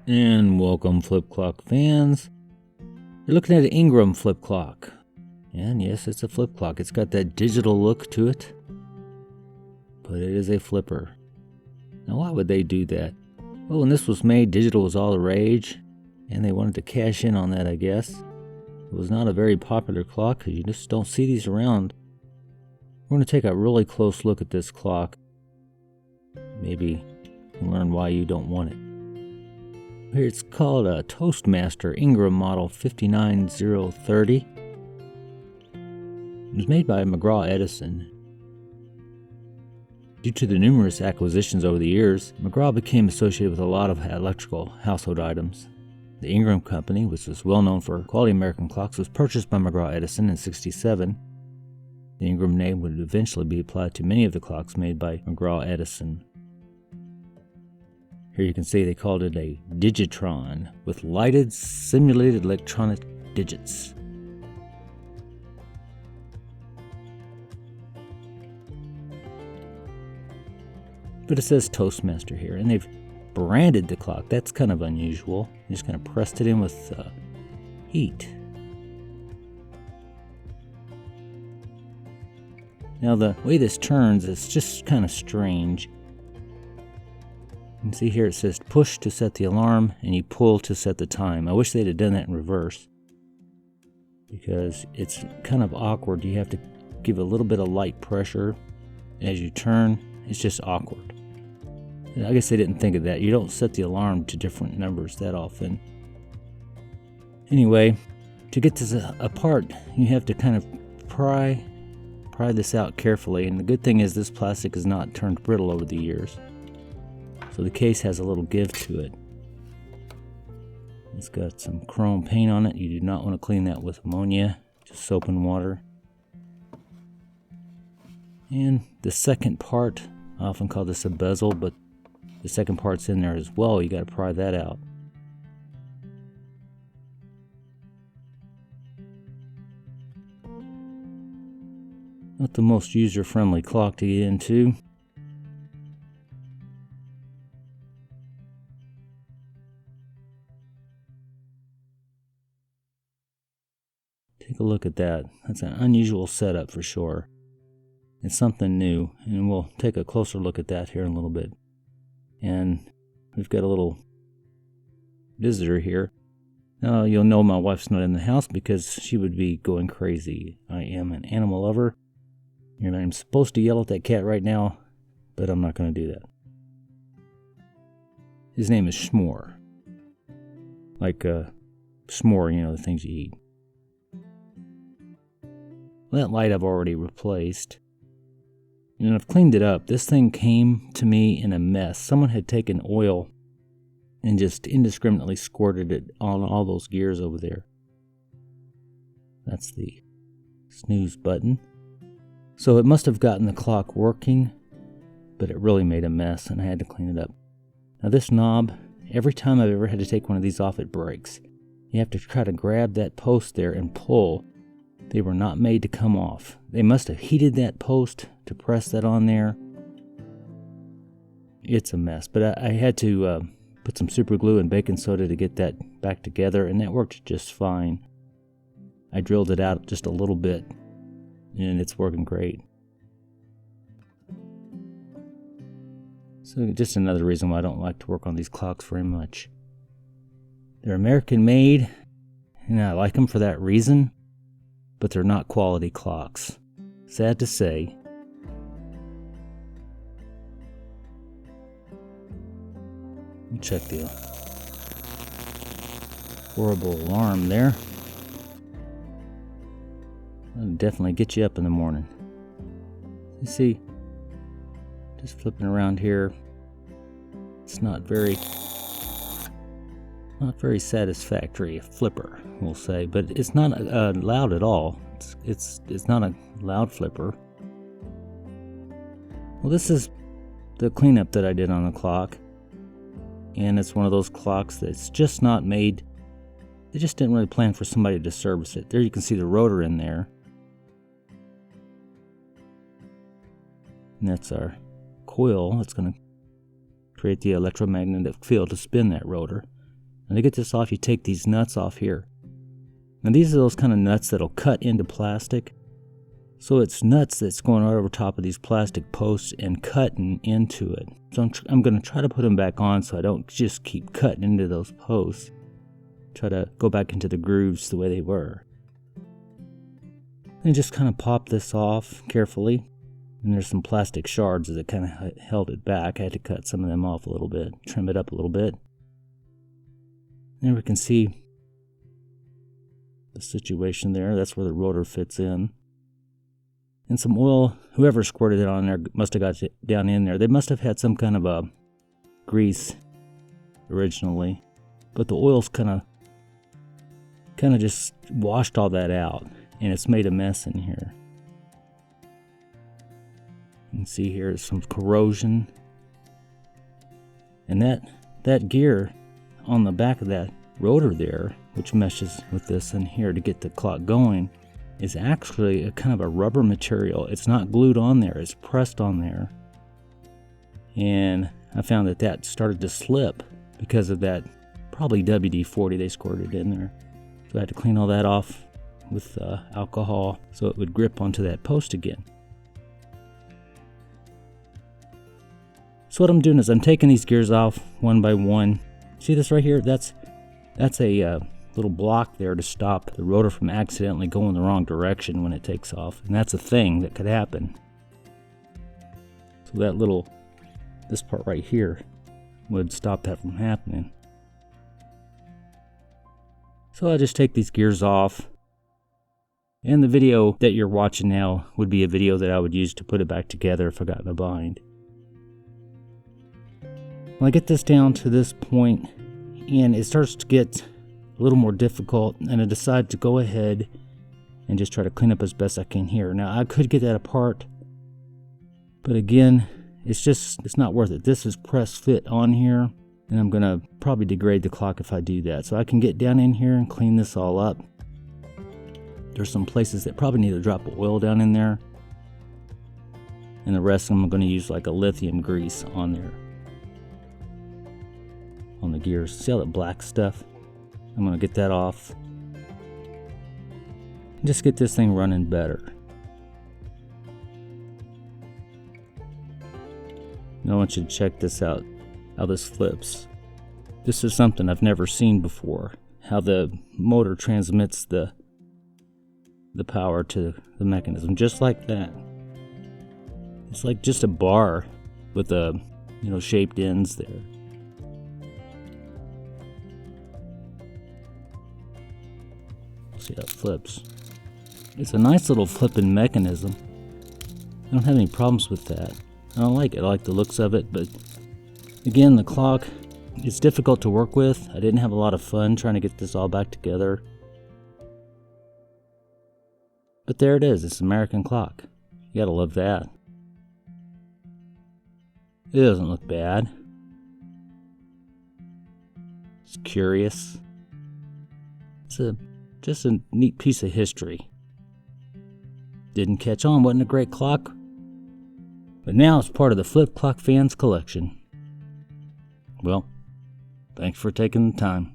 And welcome, flip clock fans. You're looking at an Ingram flip clock. And yes, it's a flip clock. It's got that digital look to it, but it is a flipper. Now, why would they do that? Well, when this was made, digital was all the rage, and they wanted to cash in on that, I guess. It was not a very popular clock because you just don't see these around. We're going to take a really close look at this clock. Maybe learn why you don't want it. Here it's called a Toastmaster Ingraham Model 59030. It was made by McGraw-Edison. Due to the numerous acquisitions over the years, McGraw became associated with a lot of electrical household items. The Ingraham Company, which was well known for quality American clocks, was purchased by McGraw-Edison in '67. The Ingraham name would eventually be applied to many of the clocks made by McGraw-Edison. Here you can see they called it a Digitron with lighted simulated electronic digits. But it says Toastmaster here, and they've branded the clock. That's kind of unusual. They just kind of pressed it in with heat. Now the way this turns is just kind of strange. You can see here it says push to set the alarm and you pull to set the time. I wish they'd have done that in reverse because it's kind of awkward. You have to give a little bit of light pressure as you turn. It's just awkward. I guess they didn't think of that. You don't set the alarm to different numbers that often. Anyway, to get this apart, you have to kind of pry this out carefully. And the good thing is this plastic has not turned brittle over the years. So the case has a little give to it. It's got some chrome paint on it. You do not want to clean that with ammonia, just soap and water. And the second part, I often call this a bezel, but the second part's in there as well. You got to pry that out. Not the most user-friendly clock to get into. Take a look at that. That's an unusual setup for sure. It's something new, and we'll take a closer look at that here in a little bit. And we've got a little visitor here. Now you'll know my wife's not in the house because she would be going crazy. I am an animal lover, and I'm supposed to yell at that cat right now, but I'm not going to do that. His name is S'more. Like s'more, you know, the things you eat. That light I've already replaced. And I've cleaned it up. This thing came to me in a mess. Someone had taken oil and just indiscriminately squirted it on all those gears over there. That's the snooze button. So it must have gotten the clock working, but it really made a mess and I had to clean it up. Now this knob, every time I've ever had to take one of these off, it breaks. You have to try to grab that post there and pull. They were not made to come off. They must have heated that post to press that on there. It's a mess, but I had to put some super glue and baking soda to get that back together, and that worked just fine. I drilled it out just a little bit, and it's working great. So just another reason why I don't like to work on these clocks very much. They're American made, and I like them for that reason. But they're not quality clocks. Sad to say. Check the horrible alarm there. That'll definitely get you up in the morning. You see, just flipping around here, it's not very satisfactory. A flipper, we'll say, but it's not loud at all. It's not a loud flipper. Well, this is the cleanup that I did on the clock, and it's one of those clocks that's just not made. They just didn't really plan for somebody to service it. There you can see the rotor in there, and that's our coil. It's going to create the electromagnetic field to spin that rotor. Now to get this off, you take these nuts off here. Now these are those kind of nuts that'll cut into plastic. So it's nuts that's going right over top of these plastic posts and cutting into it. So I'm going to try to put them back on so I don't just keep cutting into those posts. Try to go back into the grooves the way they were. And just kind of pop this off carefully. And there's some plastic shards that kind of held it back. I had to cut some of them off a little bit, trim it up a little bit. There we can see the situation there. That's where the rotor fits in. And some oil, whoever squirted it on there must have got it down in there. They must have had some kind of a grease originally. But the oil's kind of just washed all that out. And it's made a mess in here. You can see here some corrosion. And that gear on the back of that rotor there, which meshes with this in here to get the clock going, is actually a kind of a rubber material. It's not glued on there, it's pressed on there. And I found that started to slip because of that probably WD-40 they squirted in there. So I had to clean all that off with alcohol so it would grip onto that post again. So what I'm doing is I'm taking these gears off one by one. See this right here? That's a little block there to stop the rotor from accidentally going the wrong direction when it takes off. And that's a thing that could happen. So this part right here would stop that from happening. So I just take these gears off. And the video that you're watching now would be a video that I would use to put it back together if I got in a bind. Well, I get this down to this point, and it starts to get a little more difficult, and I decide to go ahead and just try to clean up as best I can here. Now, I could get that apart, but again, it's not worth it. This is press fit on here, and I'm going to probably degrade the clock if I do that. So I can get down in here and clean this all up. There's some places that probably need a drop of oil down in there, and the rest I'm going to use like a lithium grease on there. On the gears. See all that black stuff? I'm going to get that off. Just get this thing running better. Now I want you to check this out, how this flips. This is something I've never seen before. How the motor transmits the power to the mechanism, just like that. It's like just a bar with shaped ends there. See how it flips. It's a nice little flipping mechanism. I don't have any problems with that. I don't like it. I like the looks of it, but again, the clock, it's difficult to work with. I didn't have a lot of fun trying to get this all back together. But there it is. It's an American clock. You gotta love that. It doesn't look bad. It's curious. It's just a neat piece of history. Didn't catch on, wasn't a great clock, but now it's part of the Flip Clock Fans collection. Well, thanks for taking the time.